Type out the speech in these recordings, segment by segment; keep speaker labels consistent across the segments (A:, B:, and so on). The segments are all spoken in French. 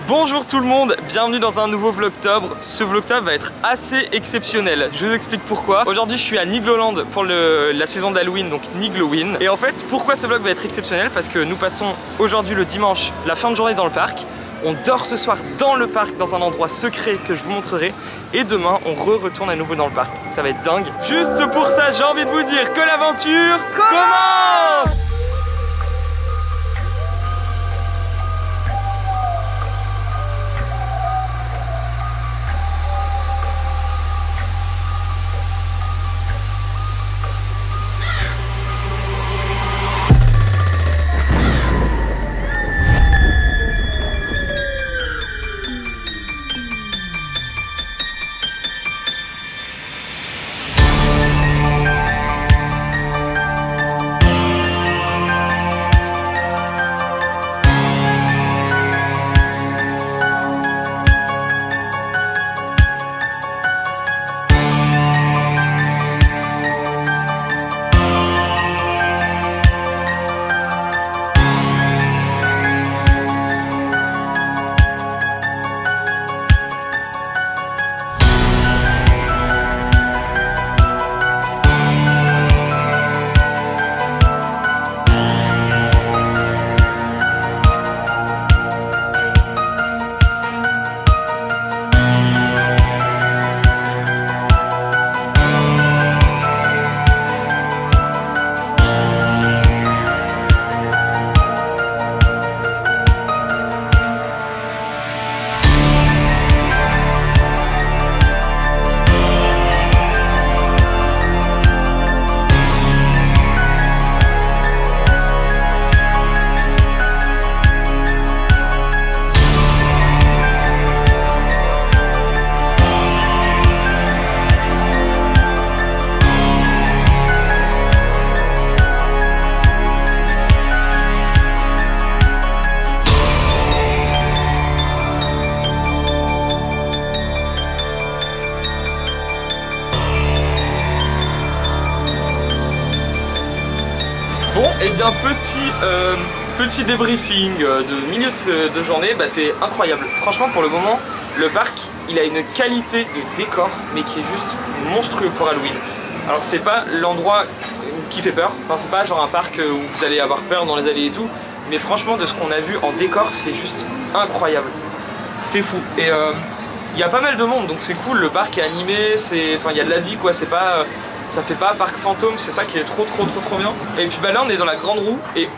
A: Bonjour tout le monde, bienvenue dans un nouveau Vlogtober. Ce Vlogtober va être assez exceptionnel. Je vous explique pourquoi. Aujourd'hui je suis à Nigloland pour la saison d'Halloween, donc Nigloween. Et en fait, pourquoi ce vlog va être exceptionnel? Parce que nous passons aujourd'hui le dimanche, la fin de journée dans le parc. On dort ce soir dans le parc, dans un endroit secret que je vous montrerai. Et demain, on retourne à nouveau dans le parc. Ça va être dingue. Juste pour ça, j'ai envie de vous dire que l'aventure commence! Bon, et bien petit débriefing de milieu de journée, bah, c'est incroyable. Franchement, pour le moment, le parc, il a une qualité de décor, mais qui est juste monstrueux pour Halloween. Alors c'est pas l'endroit qui fait peur, enfin, c'est pas genre un parc où vous allez avoir peur dans les allées et tout, mais franchement, de ce qu'on a vu en décor, c'est juste incroyable. C'est fou. Et il y a pas mal de monde, donc c'est cool, le parc est animé, enfin il y a de la vie quoi, c'est pas... ça fait pas parc fantôme, c'est ça qui est trop bien. Et puis bah là on est dans la grande roue et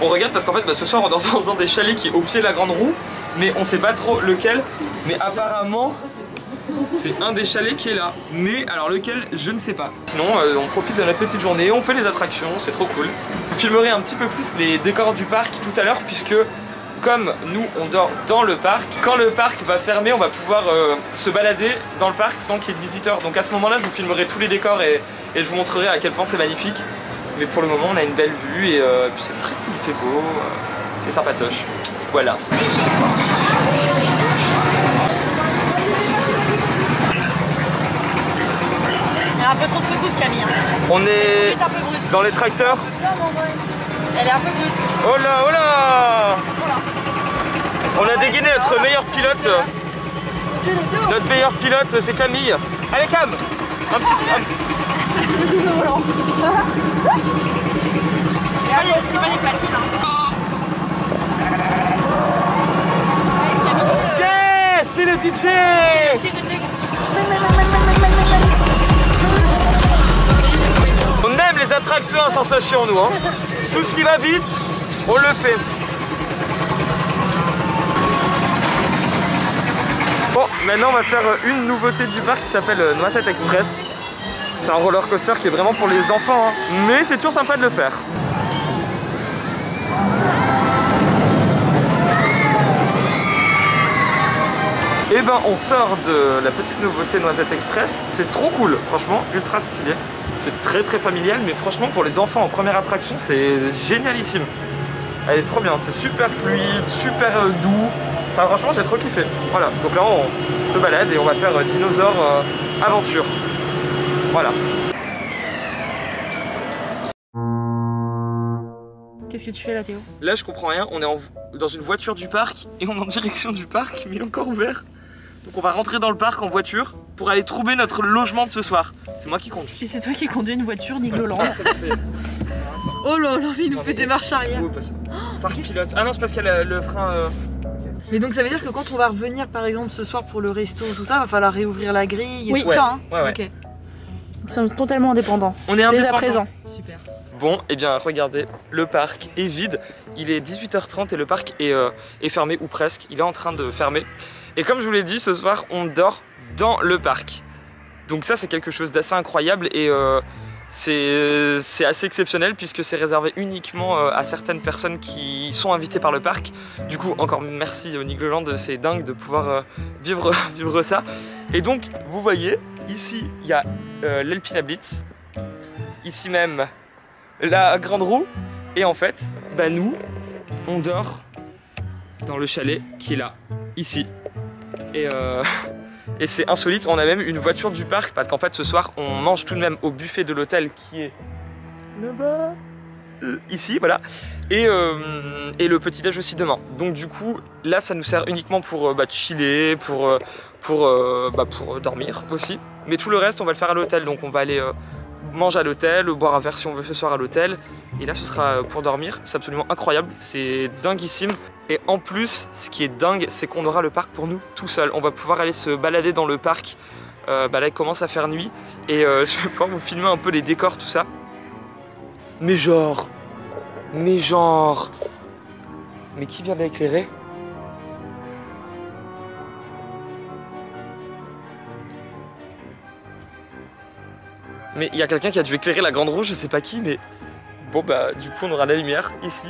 A: on regarde parce qu'en fait bah, ce soir on est dans un des chalets qui est au pied de la grande roue, mais on sait pas trop lequel, mais apparemment c'est un des chalets qui est là, mais alors lequel je ne sais pas. Sinon on profite de la petite journée, on fait les attractions, c'est trop cool. Je filmerai un petit peu plus les décors du parc tout à l'heure puisque comme nous on dort dans le parc, quand le parc va fermer on va pouvoir se balader dans le parc sans qu'il y ait de visiteurs. Donc à ce moment là je vous filmerai tous les décors et je vous montrerai à quel point c'est magnifique. Mais pour le moment on a une belle vue et puis c'est très cool, il fait beau, c'est sympatoche. Voilà.
B: Il y a un peu trop de secousses Camille.
A: On est
B: un peu brusque.
A: dans les tracteurs.
B: Elle est un peu brusque.
A: Oh là, oh là!
B: Voilà.
A: On a dégainé notre meilleur pilote. Notre meilleur pilote c'est Camille. Allez Cam! Un petit...
B: C'est pas les platines.
A: Yes! C'est le DJ! On aime les attractions à sensation nous hein. Tout ce qui va vite, on le fait. Bon, maintenant on va faire une nouveauté du parc qui s'appelle Noisette Express. C'est un roller coaster qui est vraiment pour les enfants, hein. Mais c'est toujours sympa de le faire. Et ben on sort de la petite nouveauté Noisette Express, c'est trop cool, franchement ultra stylé. C'est très familial, mais franchement pour les enfants en première attraction c'est génialissime. Elle est trop bien, c'est super fluide, super doux. Enfin franchement j'ai trop kiffé. Voilà, donc là on se balade et on va faire dinosaure aventure. Voilà.
B: Qu'est-ce que tu fais là, Théo?
A: Là, je comprends rien. On est dans une voiture du parc et on est en direction du parc, mais il est encore ouvert. Donc on va rentrer dans le parc en voiture pour aller trouver notre logement de ce soir. C'est moi qui conduis.
B: Et c'est toi qui conduis une voiture Nigloland.
C: Oh là là, il nous fait des marches arrière.
A: Parc pilote. Ah non, c'est parce qu'il y a le frein.
C: Mais donc ça veut dire que quand on va revenir par exemple ce soir pour le resto, tout ça, va falloir réouvrir la grille et
B: Oui,
C: tout ça, hein.
A: Ouais.
C: Ok.
B: Nous sommes totalement indépendants.
A: On est
B: Dès
A: indépendants.
B: à présent.
C: Super.
A: Bon, et bien regardez, le parc est vide. Il est 18h30 et le parc est fermé ou presque. Il est en train de fermer. Et comme je vous l'ai dit, ce soir, on dort dans le parc. Donc ça, c'est quelque chose d'assez incroyable et c'est assez exceptionnel puisque c'est réservé uniquement à certaines personnes qui sont invitées par le parc. Du coup, encore merci Nigloland, c'est dingue de pouvoir vivre ça. Et donc, vous voyez, ici, il y a l'Alpina Blitz. Ici même, la Grande Roue. Et en fait, bah nous, on dort dans le chalet qui est là, ici. Et c'est insolite, on a même une voiture du parc parce qu'en fait ce soir on mange tout de même au buffet de l'hôtel qui est là-bas, ici, voilà. Et le petit-déj aussi demain. Donc du coup, là ça nous sert uniquement pour chiller, pour dormir aussi. Mais tout le reste on va le faire à l'hôtel, donc on va aller manger à l'hôtel, boire un verre si on veut ce soir à l'hôtel. Et là ce sera pour dormir, c'est absolument incroyable, c'est dinguissime. Et en plus, ce qui est dingue, c'est qu'on aura le parc pour nous tout seul. On va pouvoir aller se balader dans le parc. Là il commence à faire nuit et je vais pouvoir vous filmer un peu les décors, tout ça. Mais genre, mais qui vient d'éclairer? Mais il y a quelqu'un qui a dû éclairer la Grande Roue, je sais pas qui, mais bon bah du coup on aura la lumière ici.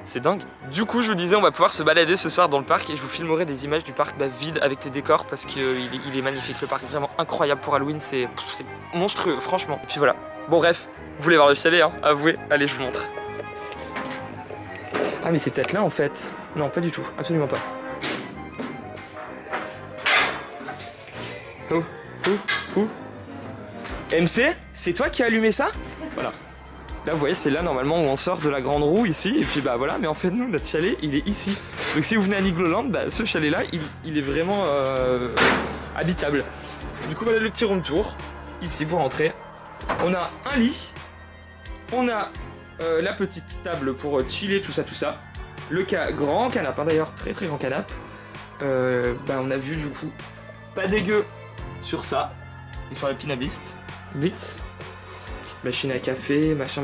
A: C'est dingue. Du coup je vous disais on va pouvoir se balader ce soir dans le parc et je vous filmerai des images du parc vide avec les décors parce qu'il est magnifique. Le parc est vraiment incroyable pour Halloween, c'est monstrueux franchement. Et puis voilà. Bon bref, vous voulez voir le chalet hein, avouez, allez je vous montre. Ah mais c'est peut-être là en fait. Non pas du tout, absolument pas. Oh. MC, c'est toi qui as allumé ça? Voilà. Là vous voyez c'est là normalement où on sort de la Grande Roue ici et puis bah voilà, mais en fait nous notre chalet il est ici. Donc si vous venez à Nigloland, bah, ce chalet là il est vraiment habitable. Du coup voilà le petit room tour. Ici vous rentrez, on a un lit, on a la petite table pour chiller tout ça. Le grand canapé hein, d'ailleurs, très grand canapé. Bah on a vu du coup pas dégueu sur ça et sur la Blitz. Petite machine à café, machin.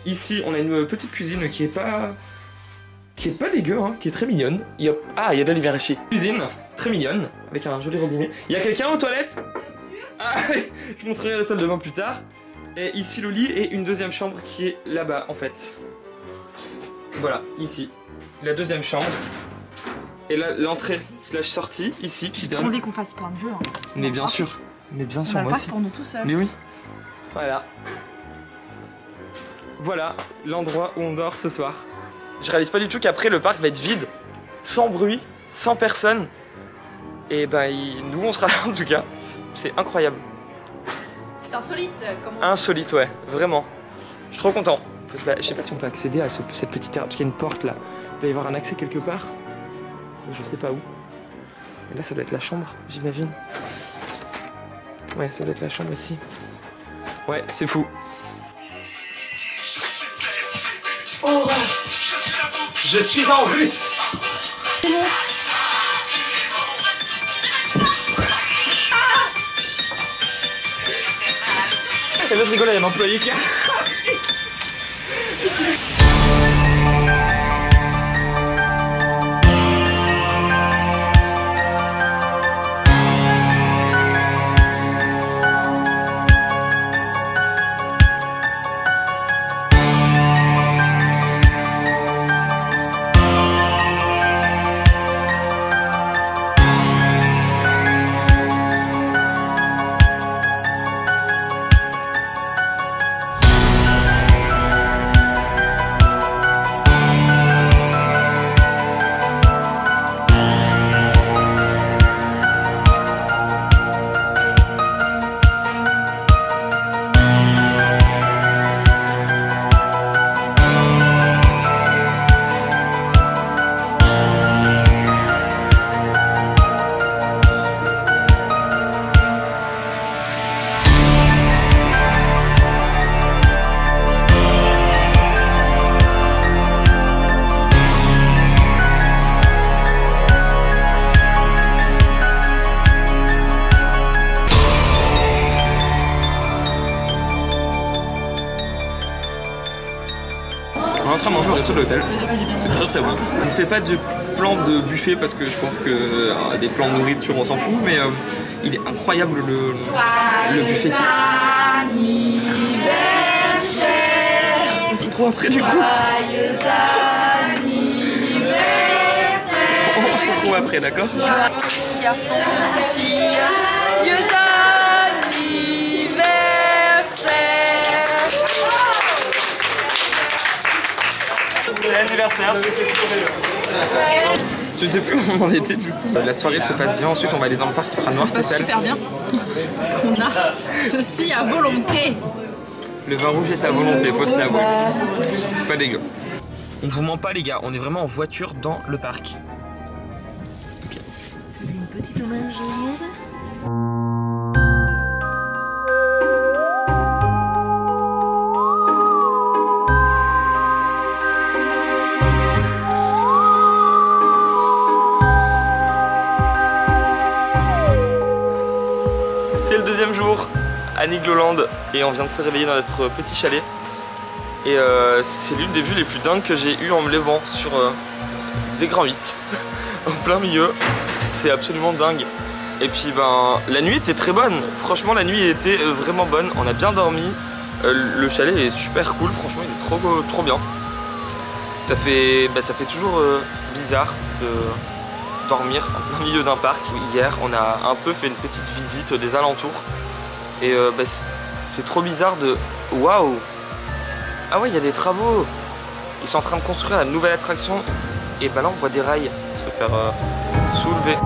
A: Ici, on a une petite cuisine qui est pas dégueu, hein, qui est très mignonne. Il y a de la lumière ici. Cuisine, très mignonne, avec un joli robinet. Il y a quelqu'un aux toilettes? Ah, je vous montrerai la salle de bain plus tard. Et ici le lit et une deuxième chambre qui est là-bas en fait. Voilà, ici, la deuxième chambre. Et là, l'entrée / sortie ici qui donne.
B: J'ai envie qu'on fasse plein de jeux. Hein.
A: Mais bien sûr,
B: on va le parc pour nous tout seuls.
A: Mais oui. Voilà l'endroit où on dort ce soir. Je réalise pas du tout qu'après le parc va être vide, sans bruit, sans personne. Et ben nous on sera là en tout cas. C'est incroyable.
B: C'est insolite comme on...
A: Insolite ouais, vraiment. Je suis trop content. Je sais pas si on peut accéder à cette petite terre, parce qu'il y a une porte là. Il doit y avoir un accès quelque part. Je sais pas où. Et là ça doit être la chambre, j'imagine. Ouais, ça doit être la chambre ici. Ouais, c'est fou. Oh, je suis en route. Et là je rigole, il y a un employé qui a... manger au resto de l'hôtel. C'est très très bon. Je ne fais pas de plan de buffet parce que je pense que des plans de nourriture on s'en fout, mais il est incroyable le buffet ici. On se retrouve après du coup. On se retrouve après, d'accord?
C: Petit garçon, petite fille, joyeux
A: anniversaire. Je ne sais plus où on en était du coup. La soirée se passe bien, ensuite on va aller dans le parc qui fera noir spécial.
B: Ça se passe super bien, parce qu'on a ceci à volonté.
A: Le vin rouge est à volonté, faut se l'avouer. C'est pas dégueu. On vous ment pas les gars, on est vraiment en voiture dans le parc. Okay.
C: Une petite lingère.
A: C'est le deuxième jour à Nigloland et on vient de se réveiller dans notre petit chalet. Et c'est l'une des vues les plus dingues que j'ai eues en me levant sur des grands 8 en plein milieu. C'est absolument dingue. Et puis ben la nuit était très bonne. Franchement la nuit était vraiment bonne. On a bien dormi. Le chalet est super cool. Franchement il est trop bien. Ça fait toujours bizarre de dormir en plein milieu d'un parc. Hier on a un peu fait une petite visite des alentours. Et c'est trop bizarre de... Waouh! Ah ouais, il y a des travaux. Ils sont en train de construire la nouvelle attraction. Et bah là, on voit des rails se faire soulever.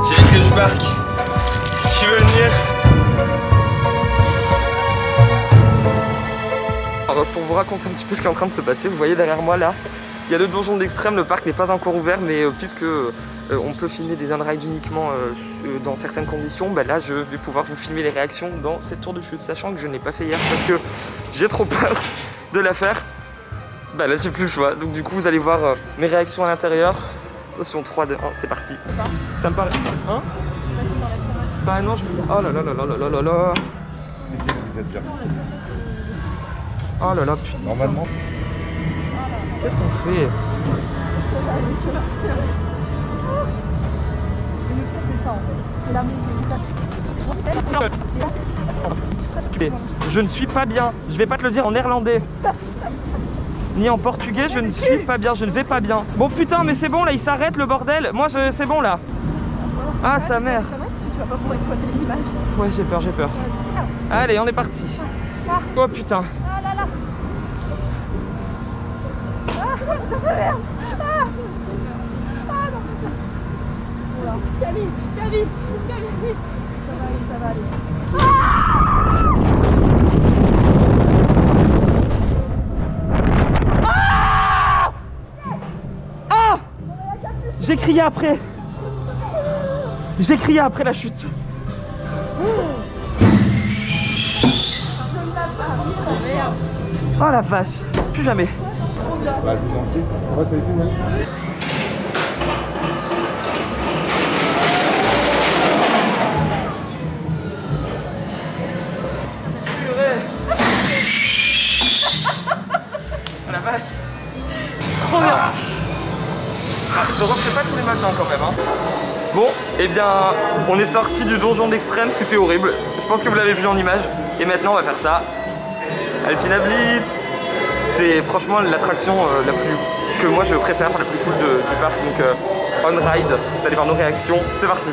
A: J'ai écrit du parc. Qui veut venir? Alors pour vous raconter un petit peu ce qui est en train de se passer, vous voyez derrière moi là, il y a le donjon d'extrême, le parc n'est pas encore ouvert, mais puisque on peut filmer des unrides uniquement dans certaines conditions, bah là je vais pouvoir vous filmer les réactions dans cette tour de chute, sachant que je n'ai pas fait hier parce que j'ai trop peur de la faire. Bah là j'ai plus le choix, donc du coup vous allez voir mes réactions à l'intérieur. Attention, 3, 2, 1, c'est parti. Ça me paraît... Hein? Bah non, je... Oh là là là là là là là.
D: Si, vous êtes bien.
A: Oh là là, putain.
D: Normalement.
A: Qu'est-ce qu'on fait? Je ne suis pas bien. Je vais pas te le dire en néerlandais. Ni en portugais, je ne suis pas bien, je ne vais pas bien. Bon putain, mais c'est bon là, il s'arrête le bordel. Moi, c'est bon là. Ah, sa mère.
B: Tu vas pas pouvoir exploiter les images.
A: Ouais, j'ai peur, j'ai peur. Allez, on est parti. Oh putain.
B: Ah là là. Ah, ça merde. Ah. Ah non. Voilà. Camille, vite. Ça va aller.
A: Ah! J'ai crié après. J'ai crié après la chute. Oh la vache, plus jamais.
D: Bah, je vous en prie. Ouais, ça a été, ouais.
A: Oh la vache. Trop bien. Je le referai pas tous les matins quand même. Hein. Bon, eh bien, on est sorti du donjon d'extrême, c'était horrible. Je pense que vous l'avez vu en image. Et maintenant, on va faire ça. Alpina Blitz. C'est franchement l'attraction la plus que moi je préfère, la plus cool du parc. Donc, on ride. Vous allez voir nos réactions. C'est parti.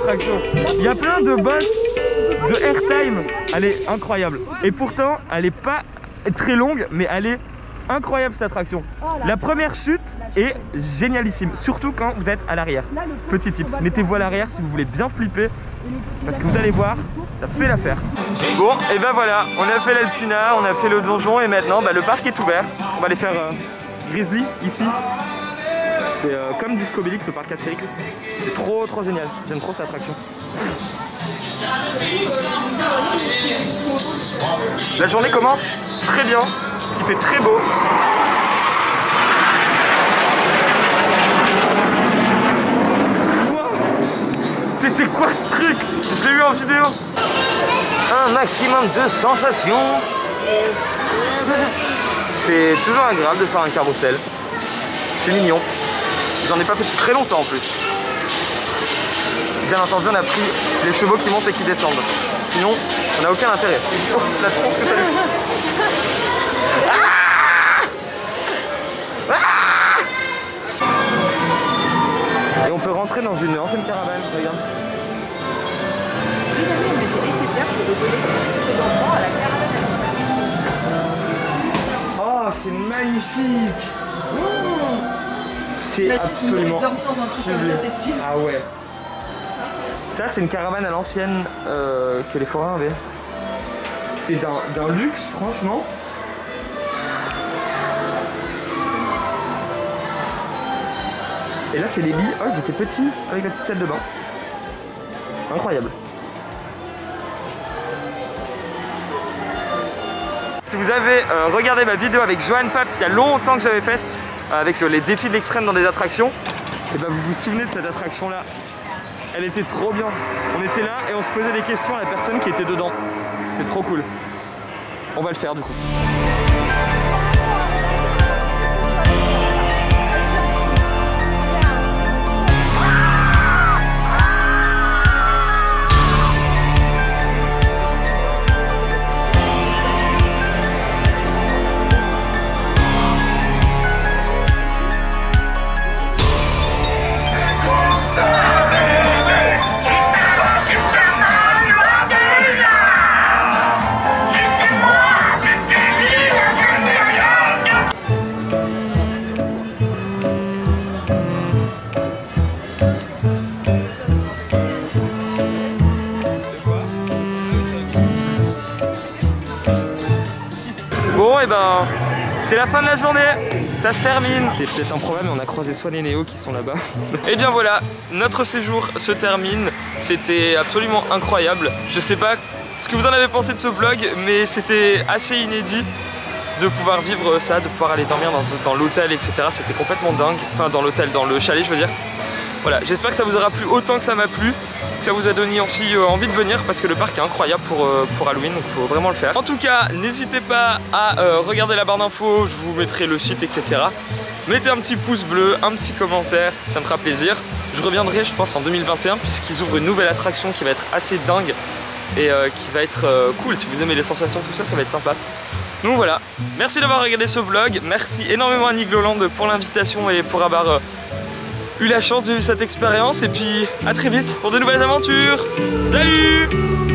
A: attraction. Il y a plein de boss de airtime. Elle est incroyable. Et pourtant, elle est pas très longue, mais elle est incroyable cette attraction. La première chute est génialissime, surtout quand vous êtes à l'arrière. Petit tips, mettez-vous à l'arrière si vous voulez bien flipper, parce que vous allez voir, ça fait l'affaire. Bon, et ben voilà, on a fait l'Alpina, on a fait le donjon et maintenant le parc est ouvert. On va aller faire Grizzly ici. C'est comme Disco Bellix, le parc Astérix. C'est trop génial, j'aime trop cette attraction. La journée commence très bien, ce qui fait très beau. C'était quoi ce truc? Je l'ai vu en vidéo. Un maximum de sensations. C'est toujours agréable de faire un carrousel. C'est mignon. J'en ai pas fait très longtemps en plus. Bien entendu, on a pris les chevaux qui montent et qui descendent. Sinon, on n'a aucun intérêt. Oh, la tronche que ça lui. Et on peut rentrer dans une ancienne caravane, regarde.
C: Les amis, il était nécessaire de redonner son lustre d'antan à la caravane.
A: Oh, c'est magnifique. C'est absolument sublime. Ah ouais. Ça, c'est une caravane à l'ancienne que les forains avaient. C'est d'un luxe, franchement. Et là, c'est les lits. Oh, ils étaient petits avec la petite salle de bain. Incroyable. Si vous avez regardé ma vidéo avec Johan Paps il y a longtemps que j'avais faite, avec les défis de l'extrême dans des attractions, et ben vous vous souvenez de cette attraction là. Elle était trop bien. On était là et on se posait des questions à la personne qui était dedans. C'était trop cool. On va le faire du coup. Bon et ben c'est la fin de la journée, ça se termine. C'est peut-être un problème mais on a croisé Swan et Néo qui sont là-bas. Et bien voilà, notre séjour se termine. C'était absolument incroyable. Je sais pas ce que vous en avez pensé de ce vlog, mais c'était assez inédit de pouvoir vivre ça, de pouvoir aller dormir dans l'hôtel, etc. C'était complètement dingue. Enfin dans l'hôtel, dans le chalet je veux dire. Voilà, j'espère que ça vous aura plu autant que ça m'a plu, que ça vous a donné aussi envie de venir parce que le parc est incroyable pour Halloween, donc il faut vraiment le faire. En tout cas, n'hésitez pas à regarder la barre d'infos, je vous mettrai le site, etc. Mettez un petit pouce bleu, un petit commentaire, ça me fera plaisir. Je reviendrai, je pense, en 2021 puisqu'ils ouvrent une nouvelle attraction qui va être assez dingue et qui va être cool. Si vous aimez les sensations, tout ça, ça va être sympa. Donc voilà, merci d'avoir regardé ce vlog, merci énormément à Nigloland pour l'invitation et pour avoir eu la chance de vivre cette expérience et puis à très vite pour de nouvelles aventures. Salut!